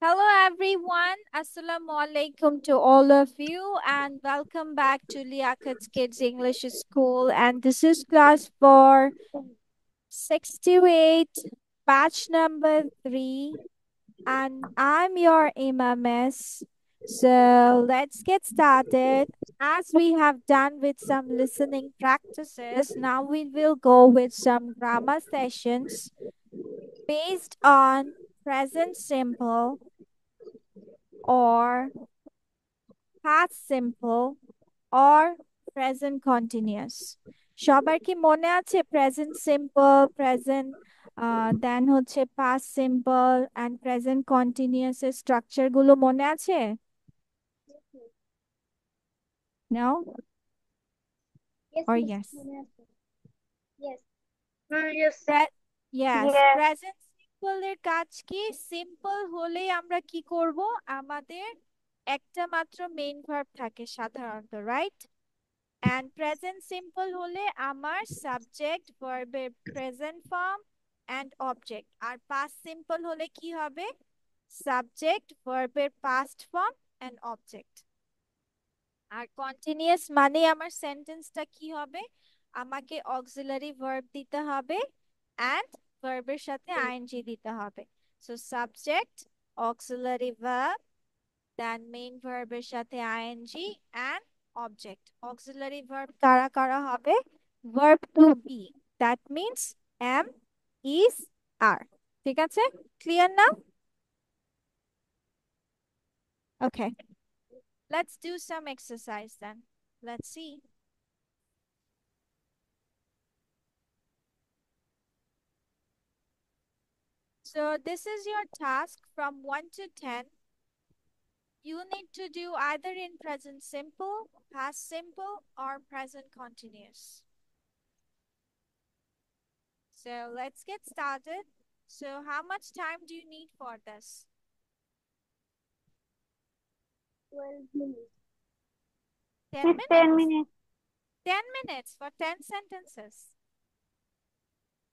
Hello everyone. Assalamu alaikum to all of you and welcome back to Liakat's Kids English School, and this is class for 6 to 8, batch number 3, and I'm your Imam. So let's get started. As we have done with some listening practices, now we will go with some grammar sessions based on present simple or past simple or present continuous. সবার কি মনে আছে present simple, present then হচ্ছে past simple and present continuous এর structure গুলো মনে আছে? No Yes, or miss. yes? Yes. Yes. Yes, Yes. Present simple এর কাজ কি? সিম্পল হলেই আমরা কি করব? আমাদের একটা মাত্র মেইন ভার্ব থাকে সাধারণত, রাইট? And present simple হলে আমার সাবজেক্ট ভার্বের প্রেজেন্ট ফর্ম এন্ড অবজেক্ট, আর পাস্ট সিম্পল হলে কি হবে? সাবজেক্ট ভার্বের পাস্ট ফর্ম এন্ড অবজেক্ট। আর কন্টিনিউয়াস মানে আমার সেন্টেন্সটা কি হবে? আমাকে অক্সিলারি ভার্ব দিতে হবে এন্ড ভার্বের সাথে আইএনজি দিতে হবে। So subject, auxiliary verb, then main ভার্বের সাথে ING and object. Auxiliary verb কারা কারা হবে? Verb to be, that means am, is, are. ঠিক আছে, ক্লিয়ার না? Okay, let's do some exercise then. Let's see. So this is your task from 1 to 10. You need to do either in present simple, past simple, or present continuous. So let's get started. So how much time do you need for this? 12 minutes. 10 It's 10 minutes? minutes. 10 minutes for 10 sentences.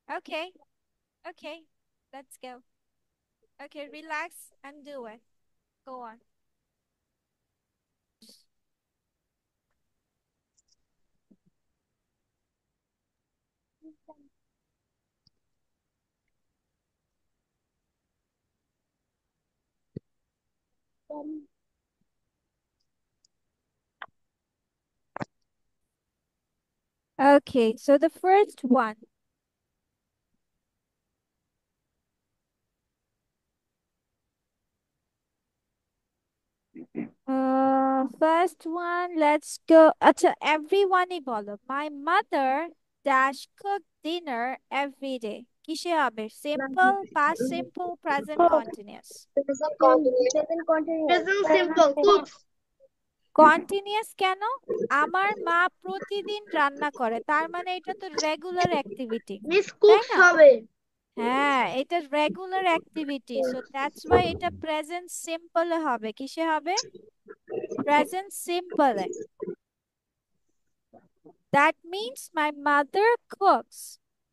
Okay, okay, let's go. Okay, relax and do it. Go on. Okay, so the first one. First one, let's go. Acha, everyone bolo. My mother dash cook dinner every day. কিসে হবে? Simple, past simple, present Cook. continuous. Present continuous. Present continuous. Present simple. Cooks. Continuous কেন? আমার মা প্রতিদিন রান্না করে, তার মানে এটা তো রেগুলার অ্যাক্টিভিটি, Miss তাই Cooks না? হবে। হ্যাঁ, এটা regular activity, so that's why এটা প্রেজেন্ট সিম্পলে হবে। কিসে হবে? Present সিম্পলে। That means my mother cooks.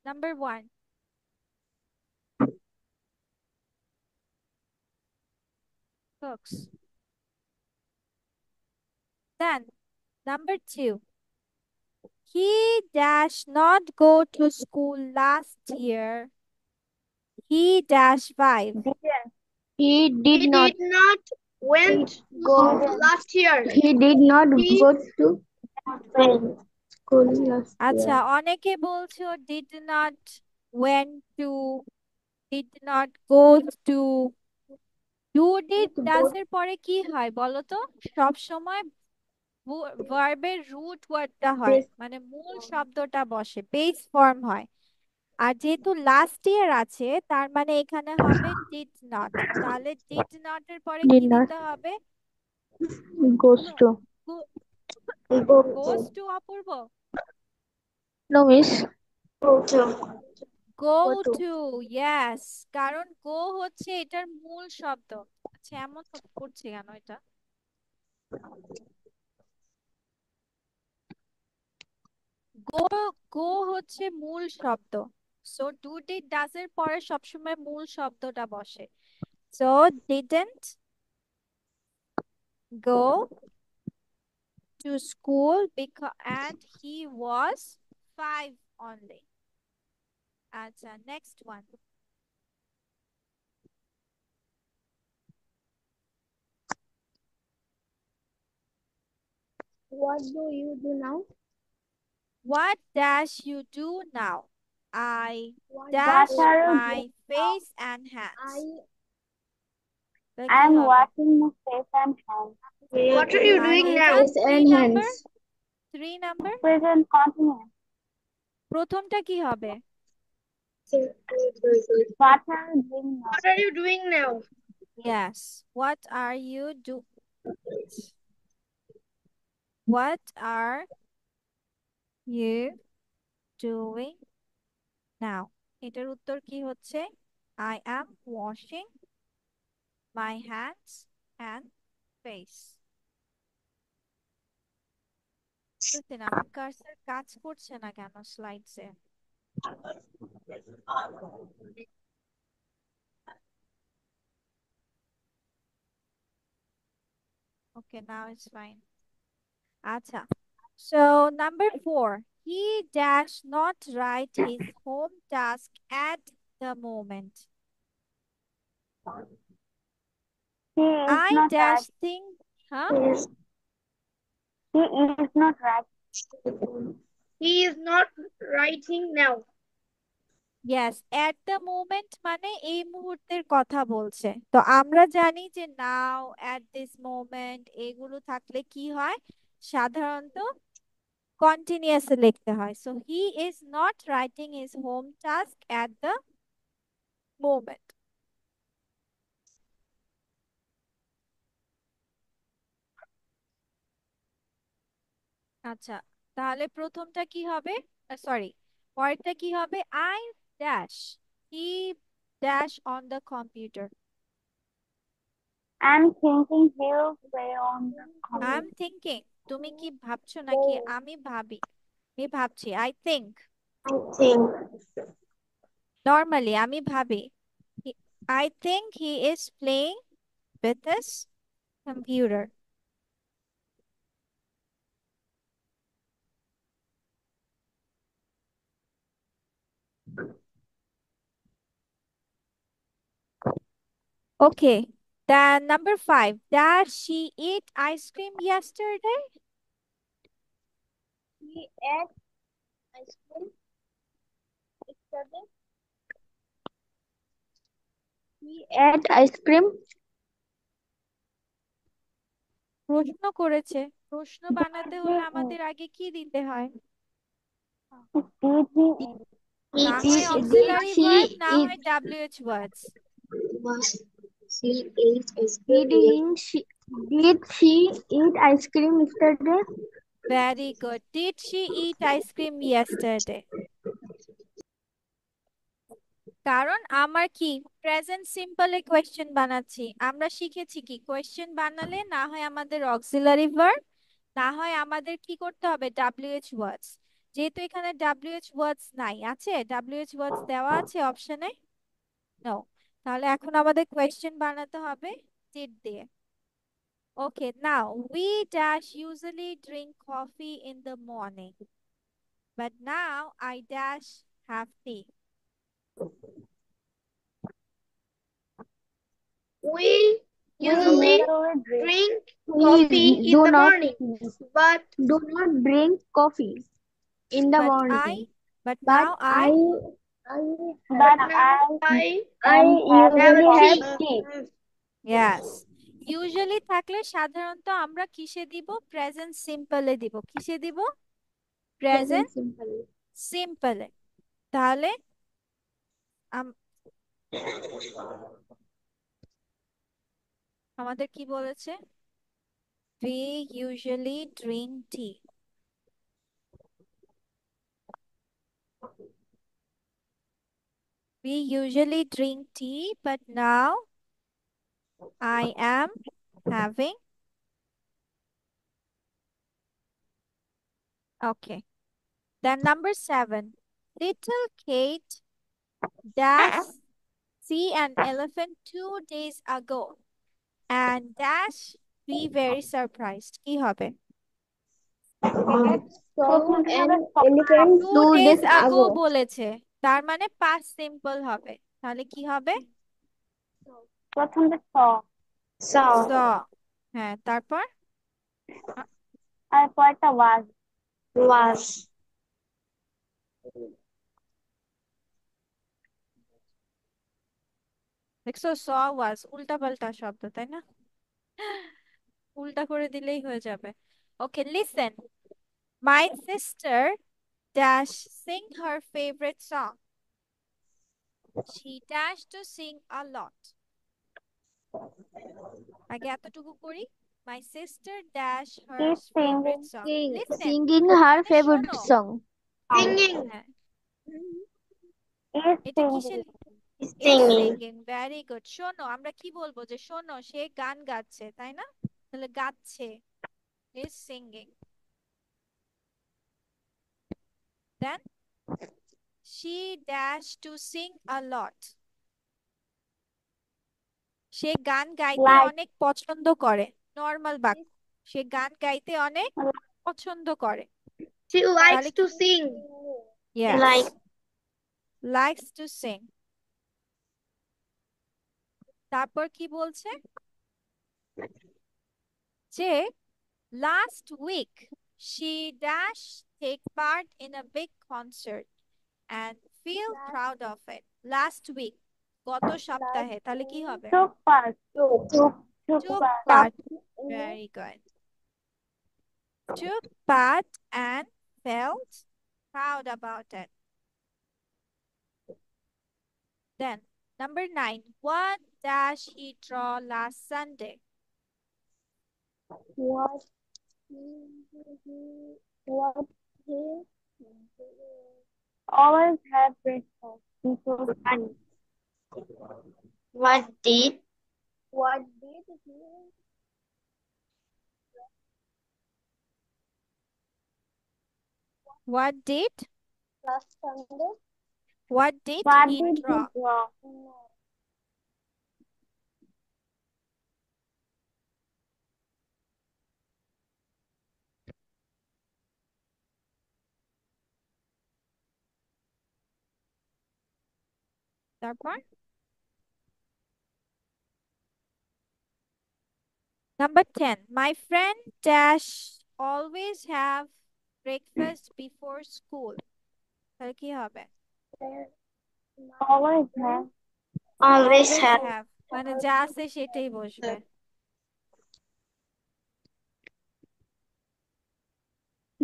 Number 1, cooks. Then, number 2, he dash not go to school last year. He dash 5. He did not went go last year. He did not go to school last আচ্ছা, year. অনেকে বলছো did not went to, did not go to। Do did does এর পরে কি হয় বলো তো? সব সময় ভার্বের রুট ওয়ার্ডটা হয়, মানে মূল শব্দটা বসে, বেস ফর্ম হয়। আর যেহেতু লাস্ট ইয়ার আছে, তার মানে এখানে হবে ডিড নট। তাহলে ডিড নট এর পরে কি Did not দিতে হবে? goes to. Goes to Apurba. No, miss. Go Go to. To, yes, কারণ গো হচ্ছে এটার মূল শব্দ। আচ্ছা, এমন করছে কেন এটা? গো, গো হচ্ছে মূল শব্দ। সো ডু ডিড ডাজ এর পরে সবসময় মূল শব্দটা বসে। So didn't go to school because and he was 5 only. Acha, next one. What do you do now? What dash you do now? I What dash are you my doing face and now? hands. তো I কি am হবে? washing my face and hands. What are you are doing now? এটা Face 3 and number, hands. 3 number. Present continuous. প্রথমটা কি হবে? What are you doing now? What are you doing now? Yes. What are you do? What are you doing now? এটার উত্তর কি হচ্ছে? I am washing my hands and face. বুঝছেন আমার cursor কাজ করছে না কেন স্লাইডসে? Okay, now it's fine. আচ্ছা. So number 4, he dash not write his home task at the moment. He is I not dash right. think, huh? He is not right. He is not writing now. Yes, at the moment মানে এই মুহূর্তের কথা বলছে। তো আমরা জানি যে নাও, at this moment এগুলো থাকলে কি হয়? সাধারণত কন্টিনিউয়াসে লিখতে হয়। So he is not writing his home task at the moment. আচ্ছা, তাহলে প্রথমটা কি হবে? সরি, পরেরটা কি হবে? I dash he dash on the computer. I'm thinking he'll play on the I'm computer. thinking, তুমি কি ভাবছো নাকি আমি ভাবি? আমি ভাবছি, I think. I think. Normally আমি ভাবি I think he is playing with his computer. Okay, then number 5, did she eat ice cream yesterday? He ate ice cream yesterday. He ate ice cream. প্রশ্ন করেছে, প্রশ্ন বানাতে হলে আমাদের আগে কি দিতে হয়? Did he eat? না হয় অক্সিলারি ভার্ব, না হয় WH words. She ate ice cream. Did she eat ice cream yesterday? Very good. Did she eat ice cream yesterday? কারণ আমার কি প্রেজেন্ট সিম্পলে কোয়েশ্চেন বানাচ্ছি। আমরা শিখেছি কি কোয়েশ্চেন বানালে না হয় আমাদের অক্সিলারি ভার্ব, না হয় আমাদের কি করতে হবে WH ওয়ার্ডস। যেহেতু এখানে WH ওয়ার্ডস নাই, আছে WH ওয়ার্ডস দেওয়া আছে অপশনে? নো। তাহলে এখন আমাদের কোয়েশ্চেন বানাতে হবে ডিড দিয়ে। ওকে, নাও we dash usually drink coffee in the morning, but now I dash have tea. We usually drink coffee in the morning, but do not drink coffee in the But morning. but But now I I usually have tea. yes, usually থাকলে সাধারণত আমরা কিসে দিব? Present সিম্পলে দিব। কিসে দিব? Present সিম্পলে। তাহলে আমাদের কি বলেছে? We usually drink tea. We usually drink tea, but now I am having. Okay. Then number 7, little Kate dash see an elephant 2 days ago and dash be very surprised. কি হবে? Saw an elephant 2 days 2 days ago ago. বলেছে, তার মানে past simple হবে। তাহলে কি হবে? প্রথমটা saw saw। হ্যাঁ, তারপর আর পরেরটা was দেখছো saw was উল্টা পাল্টা শব্দ, তাই না? উল্টা করে দিলেই হয়ে যাবে। ওকে, listen. My sister dash sing her favorite song. She dash to sing a lot. আগে এতটুকু করি। My sister dash her is favorite song. Listen, singing her মানে favorite শোনো। song. Singing হ্যাঁ, is এটা কিসে is singing singing, very good। শোনো, আমরা কি বলবো যে শোনো সে গান গাচ্ছে, তাই না? তাহলে গাচ্ছে is singing। Then she dash to sing a lot. সে গান গাইতে like অনেক পছন্দ করে। নর্মাল বাক্য, সে গান গাইতে অনেক পছন্দ করে। she likes তাহলে to কি? sing Yes, like likes to sing। তারপর কি বলছে যে last week she dash take part in a big concert and feel proud of it. Last week, গত সপ্তাহে। তাহলে কি হবে? took part took part, very good। took part and felt proud about it। Then number 9, what dash he draw last Sunday? what what he always have breakfast before school. What did he What did last Sunday? what did What he did he draw? draw? তারপর number 10, my friend dash always have breakfast before school। তাহলে কি হবে? Always have. always have মানে যা আছে সেটাই বসবে।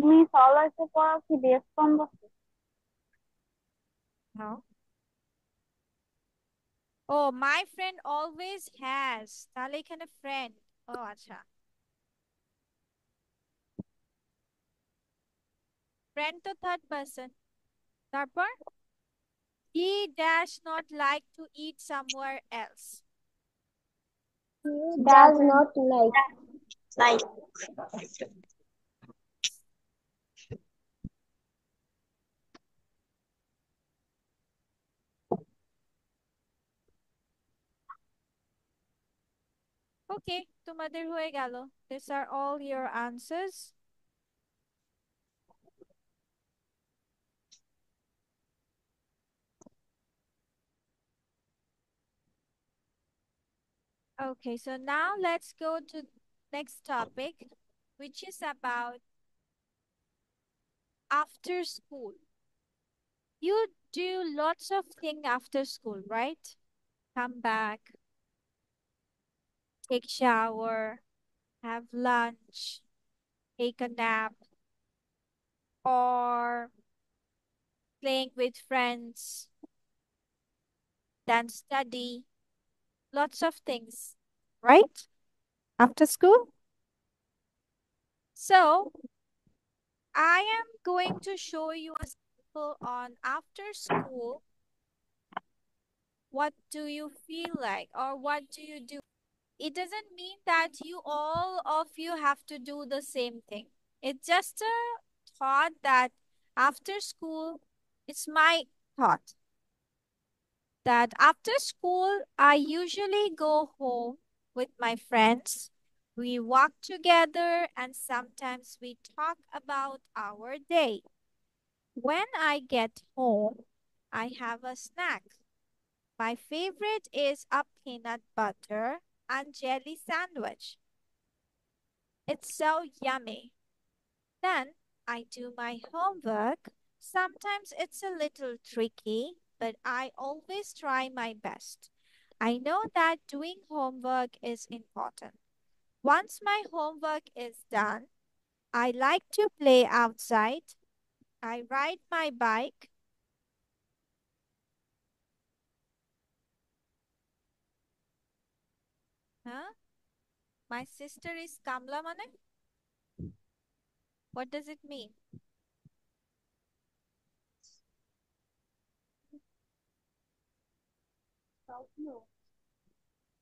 Miss always পড়া কি বেশ কম বসে? No, O my friend always has, তাহলে এখানে friend। ও আচ্ছা, friend তো থার্ড পারসন। তারপর he dash not like to eat somewhere else। He does not like. ওকে, তোমাদের হয়ে গেল। These are all your answers। Okay, so now let's go to next topic, which is about after school. You do lots of things after school, right? Come back, take shower, have lunch, take a nap, or playing with friends, then study. Lots of things, right? After school. So I am going to show you a sample on after school. What do you feel like, or what do you do? It doesn't mean that all of you have to do the same thing. It's just a thought that after school, it's my thought that after school, I usually go home with my friends. We walk together and sometimes we talk about our day. When I get home, I have a snack. My favorite is a peanut butter and jelly sandwich. It's so yummy. Then I do my homework. Sometimes it's a little tricky, but I always try my best. I know that doing homework is important. Once my homework is done, I like to play outside. I ride my bike. Huh? My sister is Kamla Mane? What does it mean?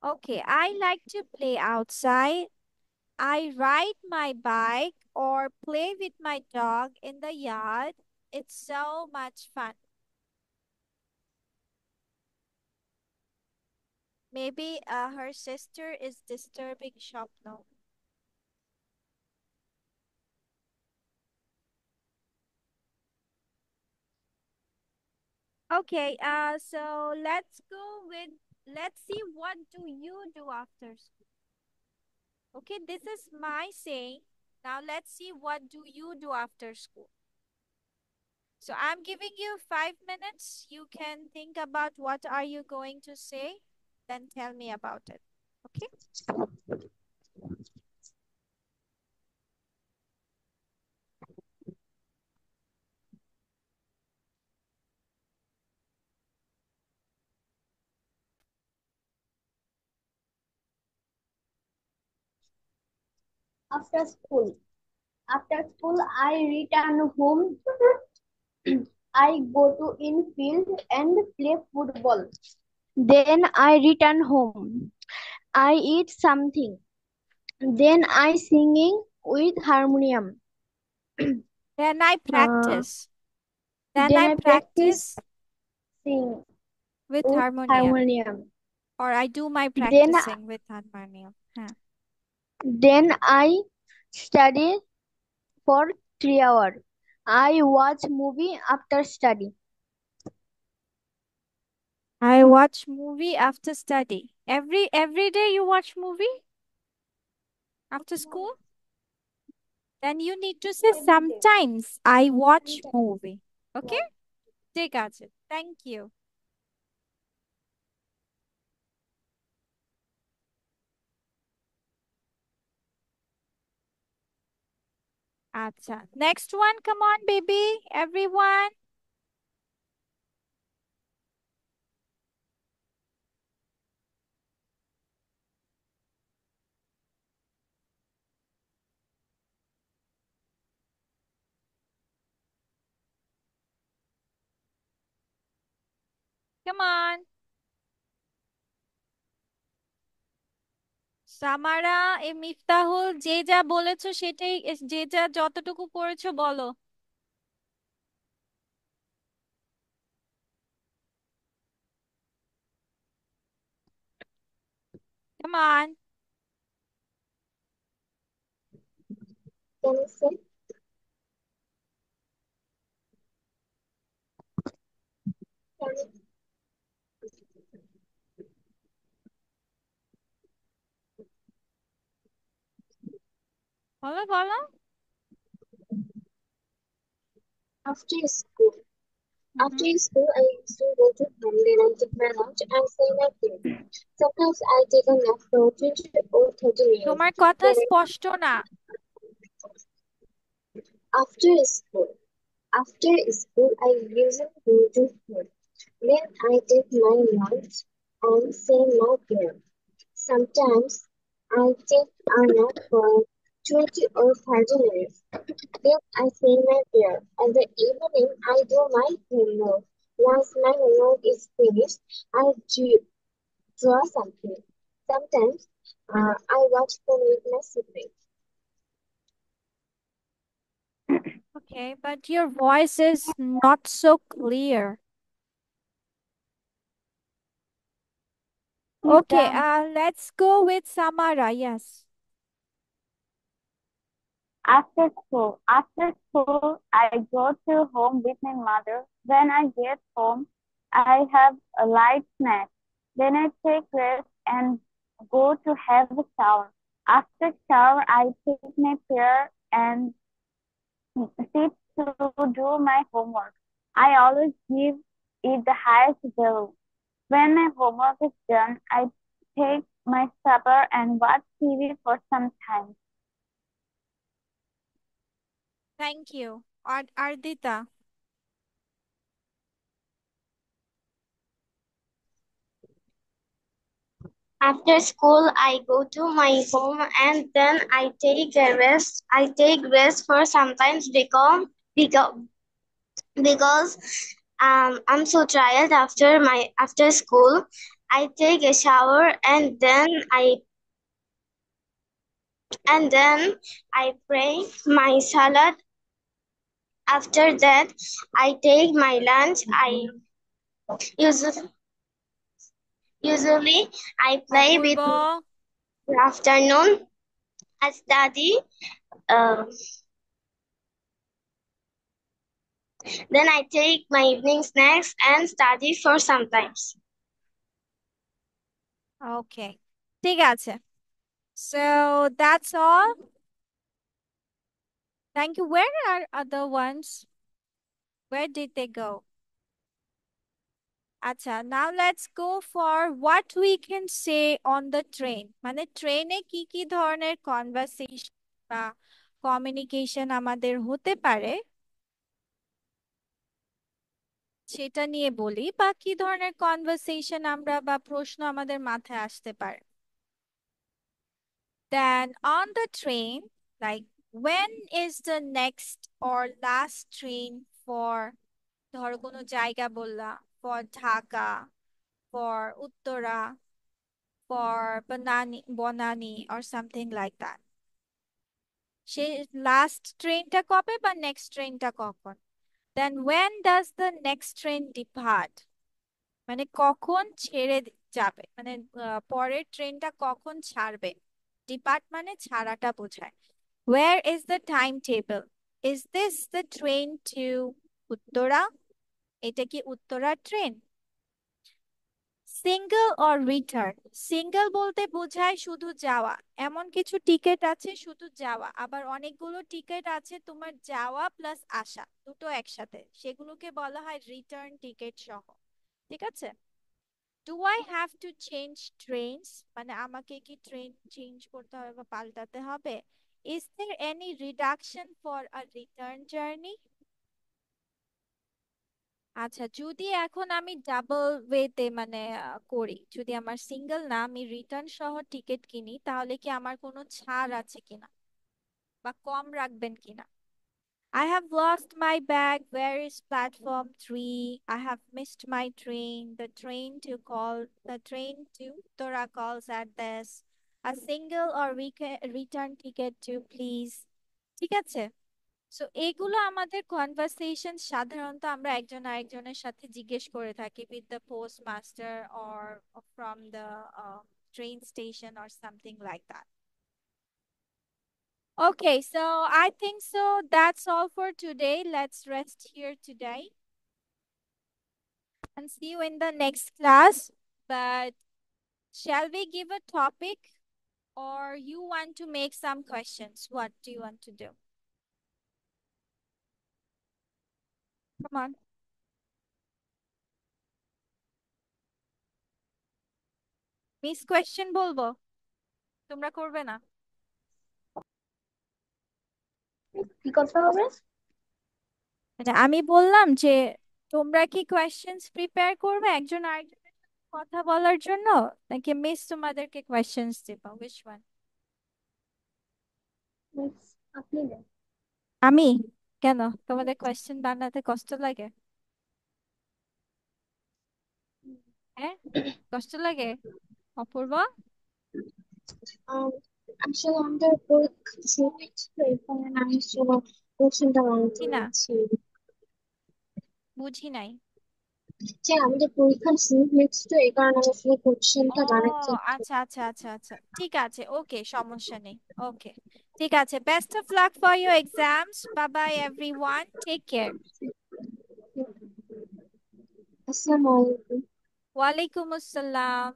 Okay, I like to play outside. I ride my bike or play with my dog in the yard. It's so much fun. Maybe her sister is disturbing Shopno. Okay, so let's see what do you do after school. Okay, this is my saying. Now let's see what do you do after school. So I'm giving you 5 minutes. You can think about what are you going to say, then tell me about it. Okay? After school. After school, I return home. I go to infield and play football. Then I return home. I eat something. Then I singing with harmonium. Then I Uh, practice. Then then I I practice practice sing with with harmonium. harmonium. Or I do my Then practicing with harmonium. Huh. then I study for 3 hours. I watch movie after study. I watch movie after study. Every day you watch movie after school? Then you need to say Every day. sometimes I watch Sometimes. movie. Okay? ঠিক আছে। Thank you. আচ্ছা। Next one, come on, baby. Everyone. Come on. সামারা এ মিফতাহুল যে যা বলেছো সেটাই যে যা যতটুকু পড়েছো বলো। Come on. Can I say? বলো বলো। After school. Hmm. After school, I used to go to home, then I take my lunch and say my prayer. Sometimes I take a nap for 20 or 30 minutes. তোমার কথা Then স্পষ্ট না। after school, after school, I usually go to home. Then I take my lunch and say my prayer. Sometimes I take a nap for 20 or 30 minutes. Then I say my prayer. In the evening, I do my homework. Once my homework is finished, I draw something. Sometimes I watch film with my siblings. Okay, but your voice is not so clear. Okay, Done. let's go with Samara. Yes. After school, I go to home with my mother. When I get home, I have a light snack. Then I take rest and go to have a shower. After shower, I take my prayer and sit to do my homework. I always give it the highest value. When my homework is done, I take my supper and watch TV for some time. Thank you. Ardita. After school, I go to my home and then I take a rest. I take rest for sometimes because because I'm so tired after school. I take a shower and then I pray my salad. After that, I take my lunch. I usually usually I play Apurba, with the afternoon. I study. Uh, then I take my evening snacks and study for sometimes. ওকে, ঠিক আছে। So that's all. Thank you. Where are other ones? Where did they go? আচ্ছা, now let's go for what we can say on the train. মানে ট্রেনে কি কি ধরনের conversation বা communication আমাদের হতে পারে সেটা নিয়ে বলি, বা কি ধরনের কনভারসেশন আমরা বা প্রশ্ন আমাদের মাথায় আসতে পারে। Then on the train, like when is the next or last train for, ধরো কোনো জায়গা বললা, for Dhaka, for Uttara, for Bonani or something like that. Say last ট্রেনটা কবে বা নেক্সট ট্রেনটা কখন? Then when does the next train depart? মানে কখন ছেড়ে যাবে, মানে পরের ট্রেনটা কখন ছাড়বে। ডিপার্ট মানে ছাড়াটা বোঝায়। Where is the timetable? Is this the train to Uttara? এটা কি Uttara train? Single or return? Single বলতে বোঝায় শুধু যাওয়া, এমন কিছু টিকিট আছে শুধু যাওয়া, আবার অনেকগুলো টিকিট আছে তোমার যাওয়া প্লাস আসা দুটো একসাথে, সেগুলোকে বলা হয় রিটার্ন টিকিট সহ। ঠিক আছে। Do I have to change trains? মানে আমাকে কি ট্রেন চেঞ্জ করতে হবে বা পাল্টাতে হবে? Is there any reduction for a return journey? আচ্ছা, যদি এখন আমি ডাবল ওয়েতে মানে করি, যদি আমার সিঙ্গেল না আমি রিটার্ন সহ টিকিট কিনি, তাহলে কি আমার কোনো ছাড় আছে কিনা বা কম রাখবেন কিনা? I have lost my bag. Where is platform 3? I have missed my train. The train to Tora calls at this. A single or return ticket to please. ঠিক আছে। সো এগুলো আমাদের কনভারসেশন সাধারণত আমরা একজন আরেকজনের সাথে জিজ্ঞেস করে থাকি with the post master or from the train station or something like that. Okay, so I think so that's all for today. Let's rest here today and see you in the next class. But shall we give a topic or you want to make some questions? What do you want to do? Come on. Miss question বলবো, তোমরা করবে না? কি করতে হবে? মানে আমি বললাম যে তোমরা কি কোয়েশ্চেন্স প্রিপেয়ার করবে একজন আরেকজনের সাথে কথা বলার জন্য, নাকি মিস তোমাদেরকে কোয়েশ্চেন্স দেবো? which one? Miss, আপনি দেন। আমি? কেন, তোমাদের কোয়েশ্চেন বানাতে কষ্ট লাগে? হ্যাঁ, কষ্ট লাগে? অপূর্ব? আম, আসলে আমাদের পরীক্ষা ছিল, এখানে আমি আসলে কোশ্চেনটা বানাতে কি না, যাচ্ছি। বুঝি নাই। যে আমাদের পরীক্ষার শুরু হয়েছে, তো এই কারণে আমি আসলে ও কোশ্চেনটা বানাচ্ছি। আচ্ছা আচ্ছা আচ্ছা আচ্ছা, ঠিক আছে, ওকে, সমস্যা নেই। ওকে, ঠিক আছে, best of luck for your exams, bye bye everyone, take care. আসসালামু আলাইকুম। ওয়ালাইকুম আসসালাম।